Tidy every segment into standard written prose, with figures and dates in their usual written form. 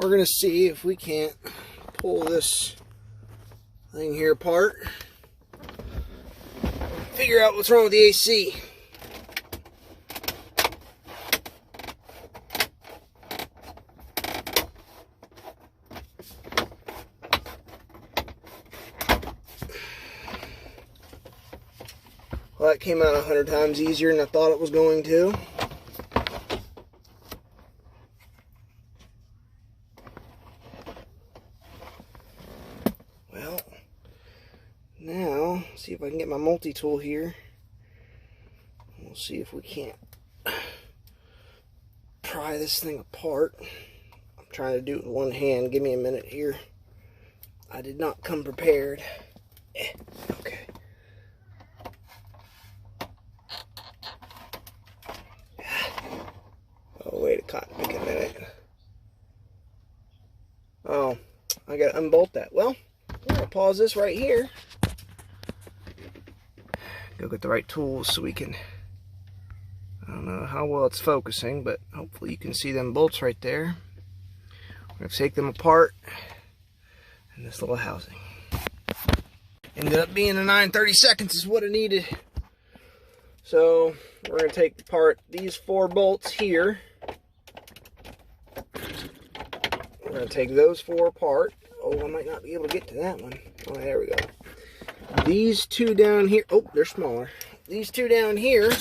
we're going to see if we can't pull this thing here apart. Figure out what's wrong with the AC. Well, that came out 100 times easier than I thought it was going to. Well, now, see if I can get my multi-tool here. We'll see if we can't pry this thing apart. I'm trying to do it with one hand. Give me a minute here. I did not come prepared. Okay. Oh, wait a cotton pick a minute. Oh, I gotta unbolt that. Well, I'm gonna pause this right here. Go get the right tools so we can, I don't know how well it's focusing, but hopefully you can see them bolts right there. We're gonna take them apart in this little housing. Ended up being a 9/32 is what I needed. So we're gonna take apart these 4 bolts here. We're gonna take those 4 apart. Oh, I might not be able to get to that one. Oh, there we go. These 2 down here, oh, they're smaller. These 2 down here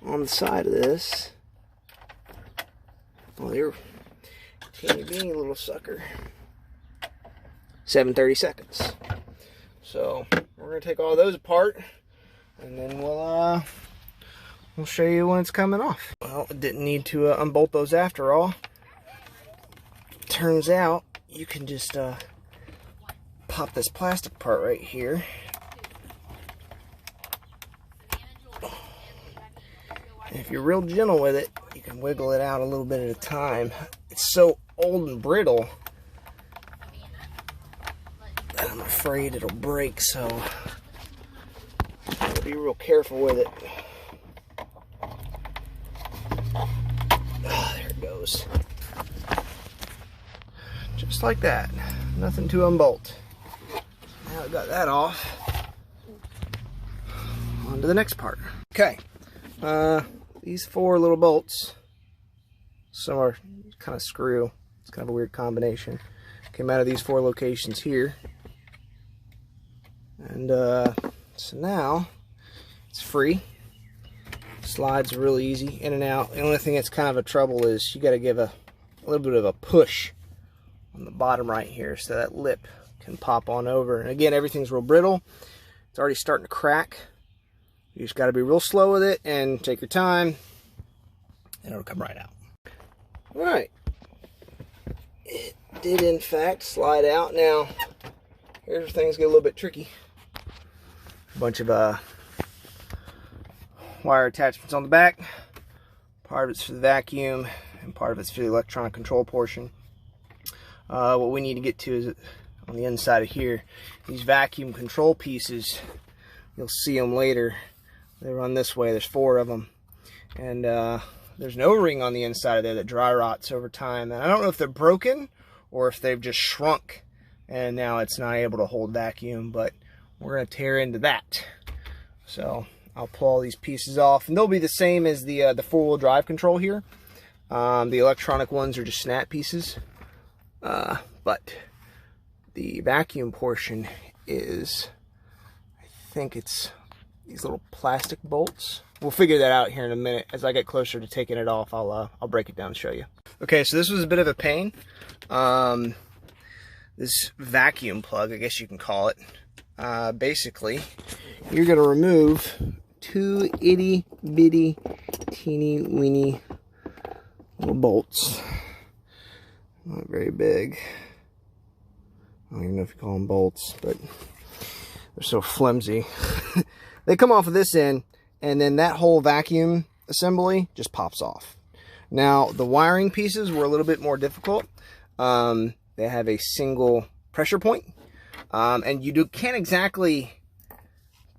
on the side of this, well, they're teeny beany little sucker. 7/32. So we're gonna take all those apart, and then we'll show you when it's coming off. Well, I didn't need to unbolt those after all. Turns out you can just pop this plastic part right here. And if you're real gentle with it, you can wiggle it out a little bit at a time. It's so old and brittle that I'm afraid it'll break, so I'll be real careful with it. Oh, there it goes. Just like that. Nothing to unbolt. Now I've got that off. On to the next part. Okay. These 4 little bolts, some are kind of screw. It's kind of a weird combination. Came out of these 4 locations here. And so now it's free. Slides really easy in and out. The only thing that's kind of a trouble is you got to give a little bit of a push on the bottom right here so that lip can pop on over. And again, everything's real brittle. It's already starting to crack. You just got to be real slow with it and take your time, and it'll come right out. All right. It did in fact slide out. Now, here's where things get a little bit tricky. A bunch of wire attachments on the back. Part of it's for the vacuum, and part of it's for the electronic control portion. What we need to get to is on the inside of here. These vacuum control pieces, you'll see them later. They run this way. There's 4 of them. And there's an O-ring on the inside of there that dry rots over time. And I don't know if they're broken or if they've just shrunk and now it's not able to hold vacuum, but we're going to tear into that. So I'll pull all these pieces off, and they'll be the same as the 4-wheel drive control here. The electronic ones are just snap pieces. But the vacuum portion is, I think it's these little plastic bolts. We'll figure that out here in a minute. As I get closer to taking it off, I'll break it down and show you. Okay, so this was a bit of a pain. This vacuum plug, I guess you can call it. Basically, you're gonna remove 2 itty bitty teeny weeny little bolts. Not very big. I don't even know if you call them bolts, but they're so flimsy. They come off of this end, and then that whole vacuum assembly just pops off. Now, the wiring pieces were a little bit more difficult. They have a single pressure point, and you can't exactly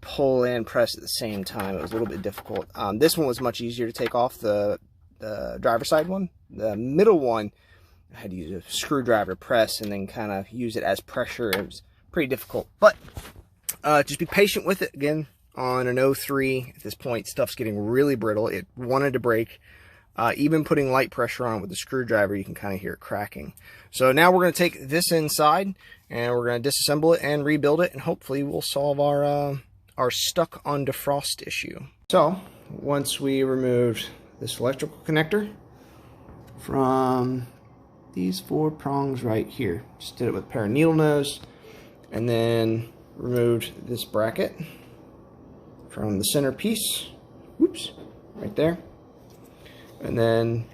pull and press at the same time. It was a little bit difficult. This one was much easier to take off, the driver's side one. The middle one, I had to use a screwdriver to press and then kind of use it as pressure. It was pretty difficult, but just be patient with it. Again, on an 03 at this point, stuff's getting really brittle. It wanted to break. Even putting light pressure on it with the screwdriver, you can kind of hear it cracking. So now we're going to take this inside and we're going to disassemble it and rebuild it, and hopefully we'll solve our stuck on defrost issue. So once we removed this electrical connector from these 4 prongs right here, just did it with a pair of needle nose, and then removed this bracket from the center piece, whoops, right there. And then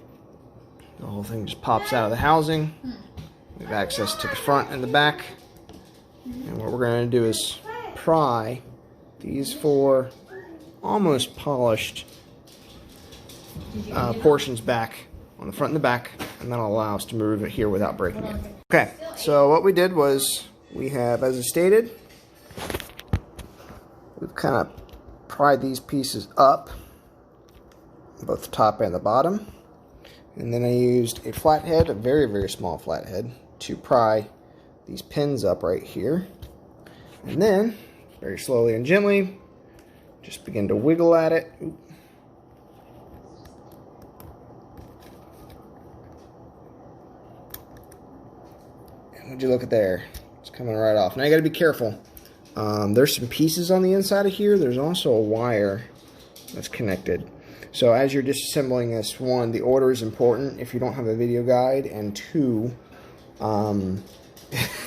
the whole thing just pops out of the housing. We have access to the front and the back. And what we're going to do is pry these 4 almost polished portions back on the front and the back, and that'll allow us to move it here without breaking it. Okay, so what we did was we have, as I stated, we've kind of pried these pieces up, both the top and the bottom, and then I used a flathead, a very, very small flathead, to pry these pins up right here, and then very slowly and gently just begin to wiggle at it. Oop. And would you look at there, it's coming right off. Now you got to be careful. There's some pieces on the inside of here. There's also a wire that's connected. So as you're disassembling this, 1, the order is important if you don't have a video guide, and 2,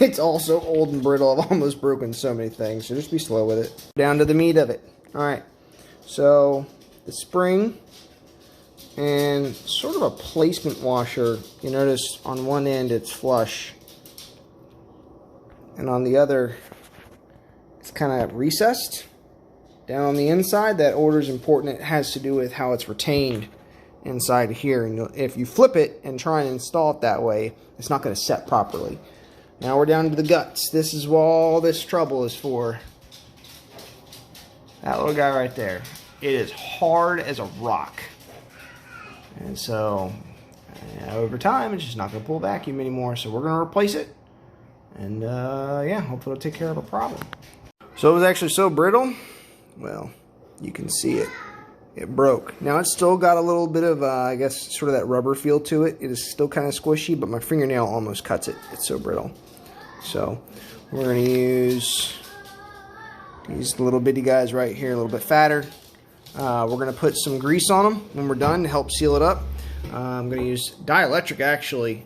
it's also old and brittle. I've almost broken so many things, so just be slow with it. Down to the meat of it. Alright, so the spring and sort of a placement washer. You notice on one end it's flush, and on the other it's kind of recessed. Down on the inside, that order is important. It has to do with how it's retained inside here. And if you flip it and try and install it that way, it's not going to set properly. Now we're down to the guts. This is what all this trouble is for. That little guy right there. It is hard as a rock. And so, over time, it's just not going to pull vacuum anymore. So we're going to replace it. And yeah, hopefully it'll take care of the problem. So it was actually so brittle. Well, you can see it. It broke. Now it's still got a little bit of, I guess, sort of that rubber feel to it. It is still kind of squishy, but my fingernail almost cuts it. It's so brittle. So we're going to use these little bitty guys right here, a little bit fatter. We're going to put some grease on them when we're done to help seal it up. I'm going to use dielectric, actually.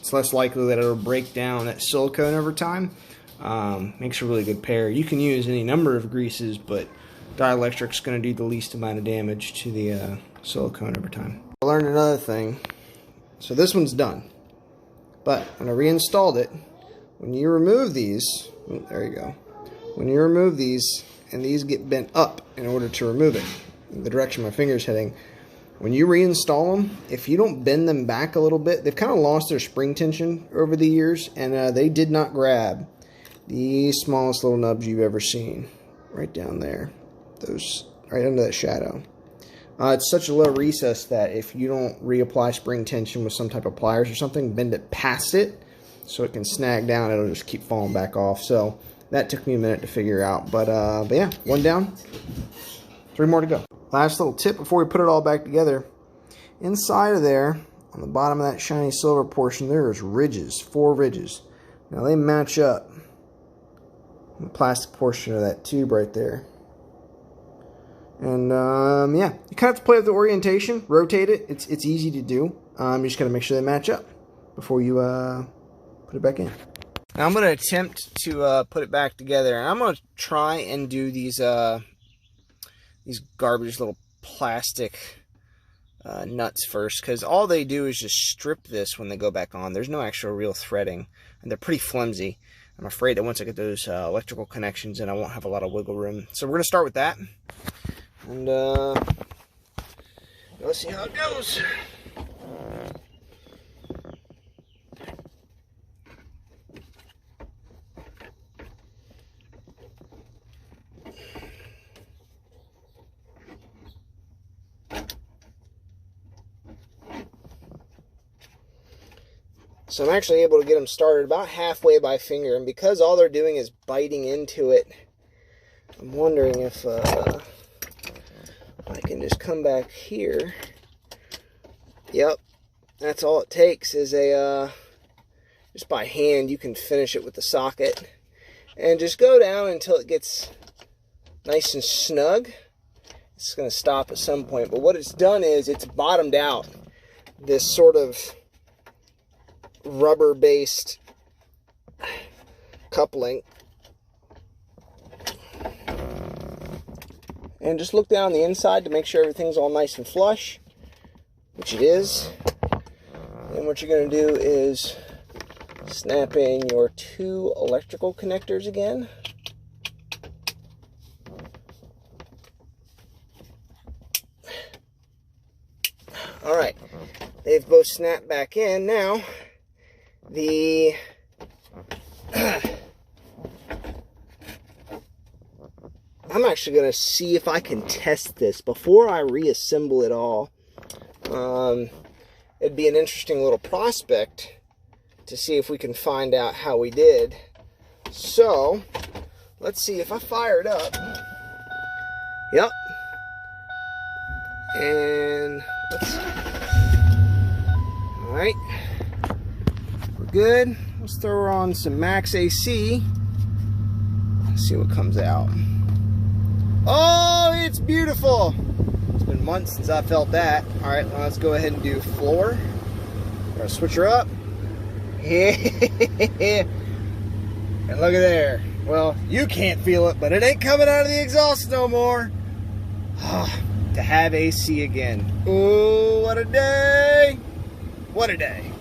It's less likely that it'll break down that silicone over time. Makes a really good pair. You can use any number of greases, but dielectric's going to do the least amount of damage to the silicone over time. I learned another thing. So this one's done, but when I reinstalled it, when you remove these, there you go. When you remove these, and these get bent up in order to remove it, in the direction my finger's heading, when you reinstall them, if you don't bend them back a little bit, they've kind of lost their spring tension over the years, and they did not grab the smallest little nubs you've ever seen. Right down there. Those, right under that shadow. It's such a low recess that if you don't reapply spring tension with some type of pliers or something, bend it past it so it can snag down, it'll just keep falling back off. So that took me a minute to figure out. But yeah, 1 down, 3 more to go. Last little tip before we put it all back together. Inside of there, on the bottom of that shiny silver portion, there's ridges, 4 ridges. Now they match up the plastic portion of that tube right there. And yeah, you kind of have to play with the orientation, rotate it. It's easy to do. You just got to make sure they match up before you put it back in. Now I'm going to attempt to put it back together, and I'm going to try and do these garbage little plastic nuts first, because all they do is just strip this when they go back on. There's no actual real threading, and they're pretty flimsy. I'm afraid that once I get those electrical connections in, I won't have a lot of wiggle room. So we're going to start with that. And let's see how it goes. So I'm actually able to get them started about halfway by finger, and because all they're doing is biting into it, I'm wondering if I can just come back here. Yep, that's all it takes is just by hand you can finish it with the socket, and just go down until it gets nice and snug. It's going to stop at some point, but what it's done is it's bottomed out this sort of rubber-based coupling. And just look down the inside to make sure everything's all nice and flush, which it is. And what you're going to do is snap in your 2 electrical connectors again. Alright, they've both snapped back in. Now, I'm actually going to see if I can test this before I reassemble it all. It'd be an interesting little prospect to see if we can find out how we did. So, let's see if I fire it up. Yep. And let's... Alright. We're good. Let's throw on some max AC. Let's see what comes out. Oh, it's beautiful. It's been months since I felt that. Alright, well, let's go ahead and do floor. Gotta switch her up. Yeah. And look at there. Well, you can't feel it, but it ain't coming out of the exhaust no more. To have AC again. Ooh, what a day. What a day.